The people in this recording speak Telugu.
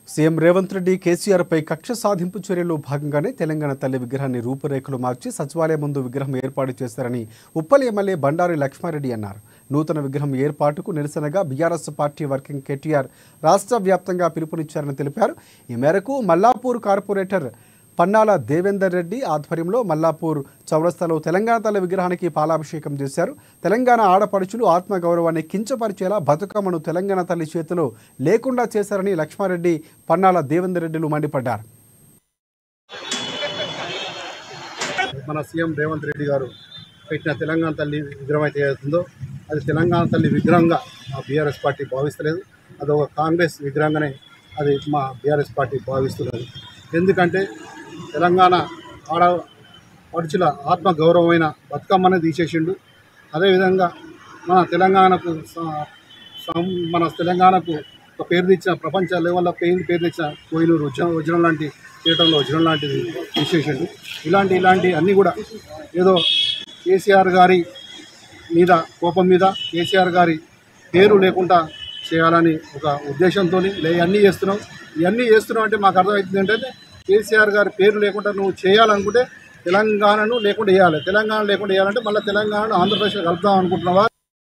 సీఎం రేవంత్ రెడ్డి కేసీఆర్పై కక్ష సాధింపు చర్యల్లో భాగంగానే తెలంగాణ తల్లి విగ్రహాన్ని రూపురేఖలు మార్చి సచివాలయం ముందు విగ్రహం ఏర్పాటు చేశారని ఉప్పల్ ఎమ్మెల్యే బండారి లక్ష్మారెడ్డి అన్నారు. నూతన విగ్రహం ఏర్పాటుకు నిరసనగా బీఆర్ఎస్ పార్టీ వర్కింగ్ కేటీఆర్ రాష్ట్ర వ్యాప్తంగా పిలుపునిచ్చారని తెలిపారు. ఈ మేరకు మల్లాపూర్ కార్పొరేటర్ పన్నాల దేవేందర్ రెడ్డి ఆధ్వర్యంలో మల్లాపూర్ చౌరస్తాలో తెలంగాణ తల్లి విగ్రహానికి పాలాభిషేకం చేశారు. తెలంగాణ ఆడపడుచులు ఆత్మగౌరవాన్ని కించపరిచేలా బతుకమ్మను తెలంగాణ తల్లి చేతిలో లేకుండా చేశారని లక్ష్మారెడ్డి, పన్నాల దేవేందర్ రెడ్డిలు మండిపడ్డారు. మన సీఎం రేవంత్ రెడ్డి గారు పెట్టిన తెలంగాణ తల్లి విగ్రహం అయితే అవుతుందో అది తెలంగాణ తల్లి విగ్రహంగా మా బీఆర్ఎస్ పార్టీ భావిస్తలేదు. అది ఒక కాంగ్రెస్ విగ్రహంగానే అది మా బీఆర్ఎస్ పార్టీ భావిస్తున్నది. ఎందుకంటే తెలంగాణ ఆడపడుచుల ఆత్మగౌరవమైన బతుకమ్మని తీసేసిండు. అదేవిధంగా మన తెలంగాణకు ఒక పేరు తెచ్చిన ప్రపంచ లెవెల్లో పేరు తెచ్చిన కోయిలూరు వజ్రం లాంటి చేయటంలో వజ్రం లాంటిది తీసేసిండు. ఇలాంటి అన్నీ కూడా ఏదో కేసీఆర్ గారి మీద కోపం మీద కేసీఆర్ గారి పేరు లేకుండా చేయాలని ఒక ఉద్దేశంతో ఇవన్నీ చేస్తున్నాం అంటే మాకు అర్థమవుతుంది ఏంటంటే కేసీఆర్ గారి పేరు లేకుండా నువ్వు చేయాలనుకుంటే తెలంగాణను లేకుండా వేయాలి. తెలంగాణ లేకుండా వేయాలంటే మళ్ళీ తెలంగాణను ఆంధ్రప్రదేశ్లో కలుపుదాం అనుకుంటున్నావా?